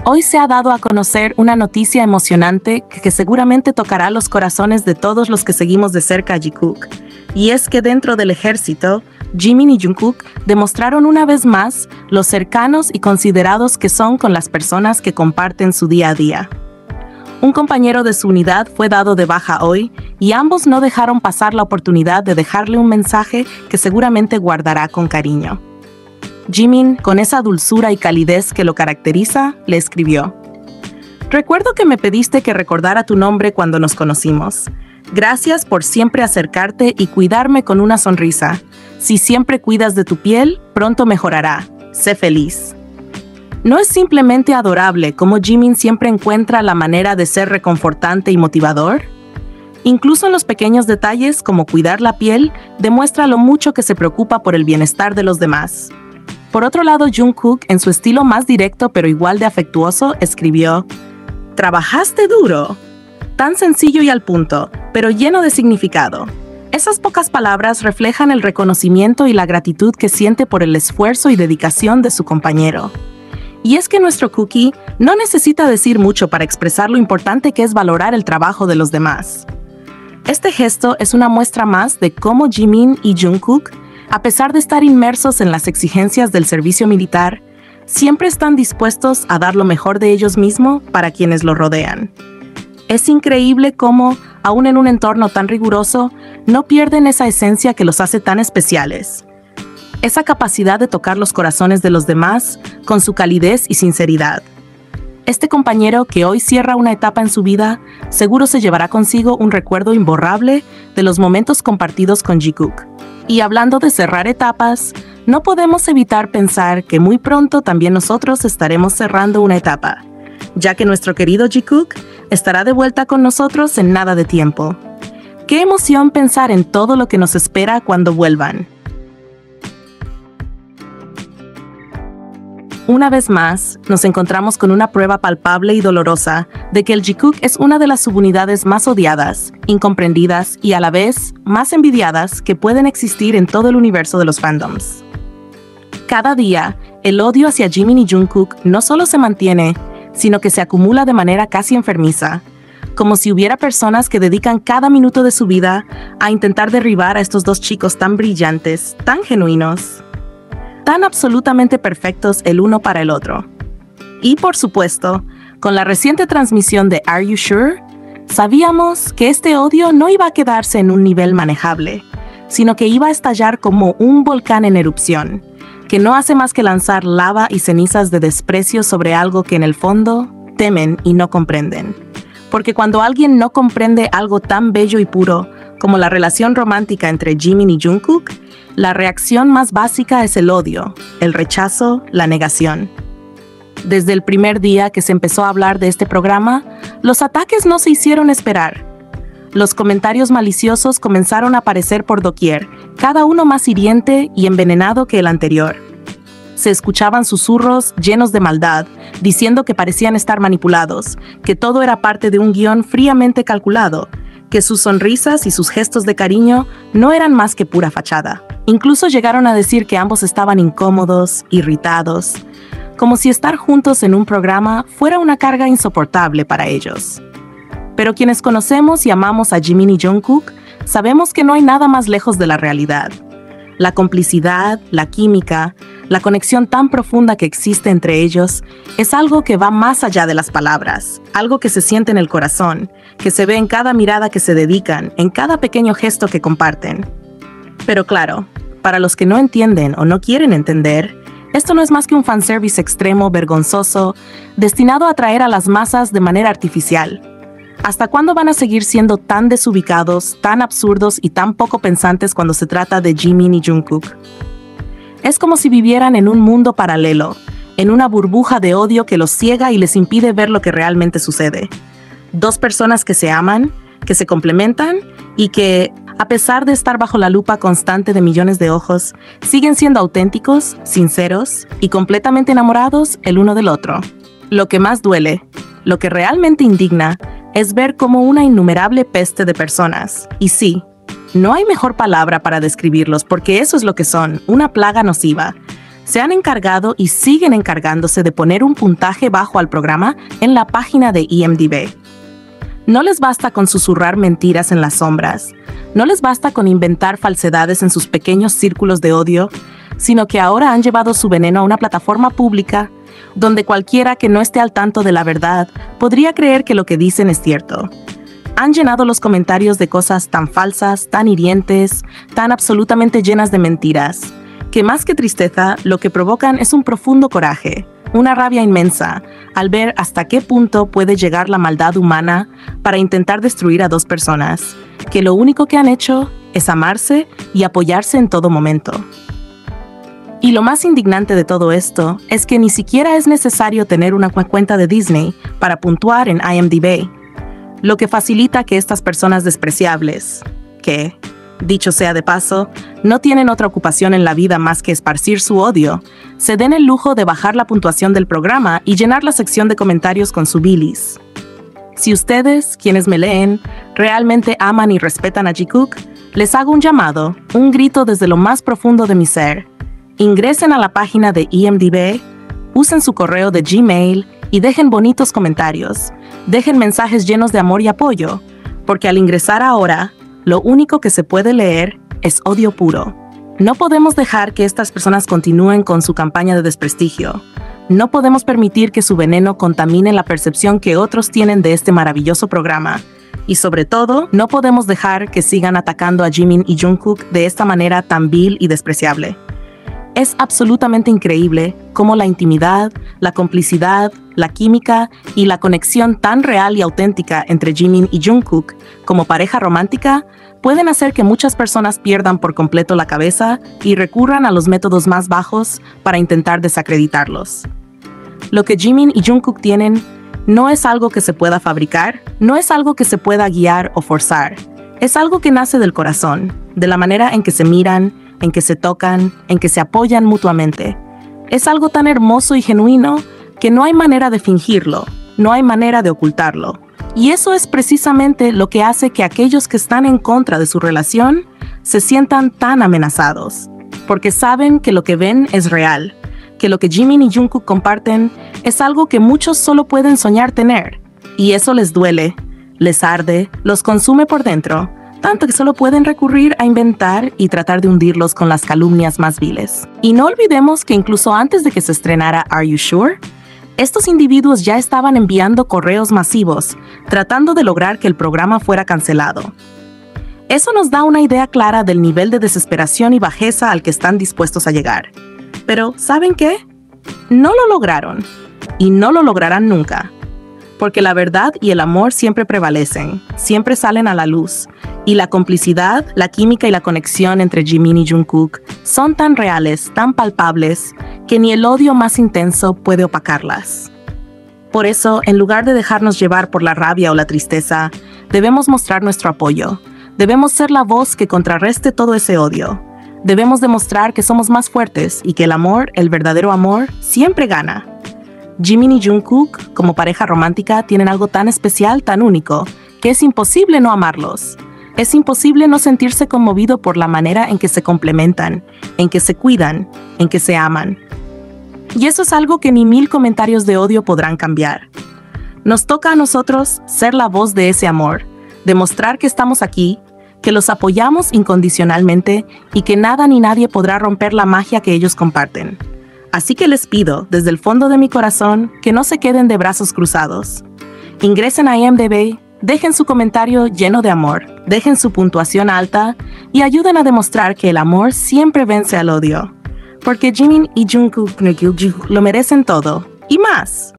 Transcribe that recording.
Hoy se ha dado a conocer una noticia emocionante que seguramente tocará los corazones de todos los que seguimos de cerca a Jikook. Y es que dentro del ejército, Jimin y Jungkook demostraron una vez más lo cercanos y considerados que son con las personas que comparten su día a día. Un compañero de su unidad fue dado de baja hoy y ambos no dejaron pasar la oportunidad de dejarle un mensaje que seguramente guardará con cariño. Jimin, con esa dulzura y calidez que lo caracteriza, le escribió: «Recuerdo que me pediste que recordara tu nombre cuando nos conocimos. Gracias por siempre acercarte y cuidarme con una sonrisa. Si siempre cuidas de tu piel, pronto mejorará. Sé feliz». ¿No es simplemente adorable cómo Jimin siempre encuentra la manera de ser reconfortante y motivador? Incluso en los pequeños detalles, como cuidar la piel, demuestra lo mucho que se preocupa por el bienestar de los demás. Por otro lado, Jungkook, en su estilo más directo pero igual de afectuoso, escribió: «Trabajaste duro». Tan sencillo y al punto, pero lleno de significado. Esas pocas palabras reflejan el reconocimiento y la gratitud que siente por el esfuerzo y dedicación de su compañero. Y es que nuestro Cookie no necesita decir mucho para expresar lo importante que es valorar el trabajo de los demás. Este gesto es una muestra más de cómo Jimin y Jungkook, a pesar de estar inmersos en las exigencias del servicio militar, siempre están dispuestos a dar lo mejor de ellos mismos para quienes los rodean. Es increíble cómo, aún en un entorno tan riguroso, no pierden esa esencia que los hace tan especiales. Esa capacidad de tocar los corazones de los demás con su calidez y sinceridad. Este compañero que hoy cierra una etapa en su vida, seguro se llevará consigo un recuerdo imborrable de los momentos compartidos con Jikook. Y hablando de cerrar etapas, no podemos evitar pensar que muy pronto también nosotros estaremos cerrando una etapa, ya que nuestro querido Jikook estará de vuelta con nosotros en nada de tiempo. ¡Qué emoción pensar en todo lo que nos espera cuando vuelvan! Una vez más, nos encontramos con una prueba palpable y dolorosa de que el Jikook es una de las subunidades más odiadas, incomprendidas y a la vez más envidiadas que pueden existir en todo el universo de los fandoms. Cada día, el odio hacia Jimin y Jungkook no solo se mantiene, sino que se acumula de manera casi enfermiza, como si hubiera personas que dedican cada minuto de su vida a intentar derribar a estos dos chicos tan brillantes, tan genuinos, tan absolutamente perfectos el uno para el otro. Y por supuesto, con la reciente transmisión de Are You Sure? Sabíamos que este odio no iba a quedarse en un nivel manejable, sino que iba a estallar como un volcán en erupción, que no hace más que lanzar lava y cenizas de desprecio sobre algo que en el fondo temen y no comprenden. Porque cuando alguien no comprende algo tan bello y puro como la relación romántica entre Jimin y Jungkook, la reacción más básica es el odio, el rechazo, la negación. Desde el primer día que se empezó a hablar de este programa, los ataques no se hicieron esperar. Los comentarios maliciosos comenzaron a aparecer por doquier, cada uno más hiriente y envenenado que el anterior. Se escuchaban susurros llenos de maldad, diciendo que parecían estar manipulados, que todo era parte de un guión fríamente calculado, que sus sonrisas y sus gestos de cariño no eran más que pura fachada. Incluso llegaron a decir que ambos estaban incómodos, irritados, como si estar juntos en un programa fuera una carga insoportable para ellos. Pero quienes conocemos y amamos a Jimin y Jungkook, sabemos que no hay nada más lejos de la realidad. La complicidad, la química, la conexión tan profunda que existe entre ellos es algo que va más allá de las palabras, algo que se siente en el corazón, que se ve en cada mirada que se dedican, en cada pequeño gesto que comparten. Pero claro, para los que no entienden o no quieren entender, esto no es más que un fanservice extremo, vergonzoso, destinado a atraer a las masas de manera artificial. ¿Hasta cuándo van a seguir siendo tan desubicados, tan absurdos y tan poco pensantes cuando se trata de Jimin y Jungkook? Es como si vivieran en un mundo paralelo, en una burbuja de odio que los ciega y les impide ver lo que realmente sucede. Dos personas que se aman, que se complementan y que, a pesar de estar bajo la lupa constante de millones de ojos, siguen siendo auténticos, sinceros y completamente enamorados el uno del otro. Lo que más duele, lo que realmente indigna, es ver cómo una innumerable peste de personas, y sí, no hay mejor palabra para describirlos porque eso es lo que son, una plaga nociva, se han encargado y siguen encargándose de poner un puntaje bajo al programa en la página de IMDb. No les basta con susurrar mentiras en las sombras, no les basta con inventar falsedades en sus pequeños círculos de odio, sino que ahora han llevado su veneno a una plataforma pública donde cualquiera que no esté al tanto de la verdad podría creer que lo que dicen es cierto. Han llenado los comentarios de cosas tan falsas, tan hirientes, tan absolutamente llenas de mentiras, que más que tristeza, lo que provocan es un profundo coraje, una rabia inmensa, al ver hasta qué punto puede llegar la maldad humana para intentar destruir a dos personas, que lo único que han hecho es amarse y apoyarse en todo momento. Y lo más indignante de todo esto es que ni siquiera es necesario tener una cuenta de Disney para puntuar en IMDb, lo que facilita que estas personas despreciables, que, dicho sea de paso, no tienen otra ocupación en la vida más que esparcir su odio, se den el lujo de bajar la puntuación del programa y llenar la sección de comentarios con su bilis. Si ustedes, quienes me leen, realmente aman y respetan a Jikook, les hago un llamado, un grito desde lo más profundo de mi ser. Ingresen a la página de IMDb, usen su correo de Gmail y dejen bonitos comentarios. Dejen mensajes llenos de amor y apoyo, porque al ingresar ahora, lo único que se puede leer es odio puro. No podemos dejar que estas personas continúen con su campaña de desprestigio. No podemos permitir que su veneno contamine la percepción que otros tienen de este maravilloso programa. Y sobre todo, no podemos dejar que sigan atacando a Jimin y Jungkook de esta manera tan vil y despreciable. Es absolutamente increíble cómo la intimidad, la complicidad, la química y la conexión tan real y auténtica entre Jimin y Jungkook como pareja romántica pueden hacer que muchas personas pierdan por completo la cabeza y recurran a los métodos más bajos para intentar desacreditarlos. Lo que Jimin y Jungkook tienen no es algo que se pueda fabricar, no es algo que se pueda guiar o forzar. Es algo que nace del corazón, de la manera en que se miran, en que se tocan, en que se apoyan mutuamente. Es algo tan hermoso y genuino que no hay manera de fingirlo, no hay manera de ocultarlo. Y eso es precisamente lo que hace que aquellos que están en contra de su relación se sientan tan amenazados, porque saben que lo que ven es real, que lo que Jimin y Jungkook comparten es algo que muchos solo pueden soñar tener, y eso les duele, les arde, los consume por dentro, tanto que solo pueden recurrir a inventar y tratar de hundirlos con las calumnias más viles. Y no olvidemos que incluso antes de que se estrenara Are You Sure?, estos individuos ya estaban enviando correos masivos, tratando de lograr que el programa fuera cancelado. Eso nos da una idea clara del nivel de desesperación y bajeza al que están dispuestos a llegar. Pero, ¿saben qué? No lo lograron, y no lo lograrán nunca. Porque la verdad y el amor siempre prevalecen, siempre salen a la luz, y la complicidad, la química y la conexión entre Jimin y Jungkook son tan reales, tan palpables, que ni el odio más intenso puede opacarlas. Por eso, en lugar de dejarnos llevar por la rabia o la tristeza, debemos mostrar nuestro apoyo. Debemos ser la voz que contrarreste todo ese odio. Debemos demostrar que somos más fuertes y que el amor, el verdadero amor, siempre gana. Jimin y Jungkook, como pareja romántica, tienen algo tan especial, tan único, que es imposible no amarlos. Es imposible no sentirse conmovido por la manera en que se complementan, en que se cuidan, en que se aman. Y eso es algo que ni 1000 comentarios de odio podrán cambiar. Nos toca a nosotros ser la voz de ese amor, demostrar que estamos aquí, que los apoyamos incondicionalmente y que nada ni nadie podrá romper la magia que ellos comparten. Así que les pido, desde el fondo de mi corazón, que no se queden de brazos cruzados. Ingresen a IMDb, dejen su comentario lleno de amor, dejen su puntuación alta y ayuden a demostrar que el amor siempre vence al odio. Porque Jimin y Jungkook lo merecen todo, y más.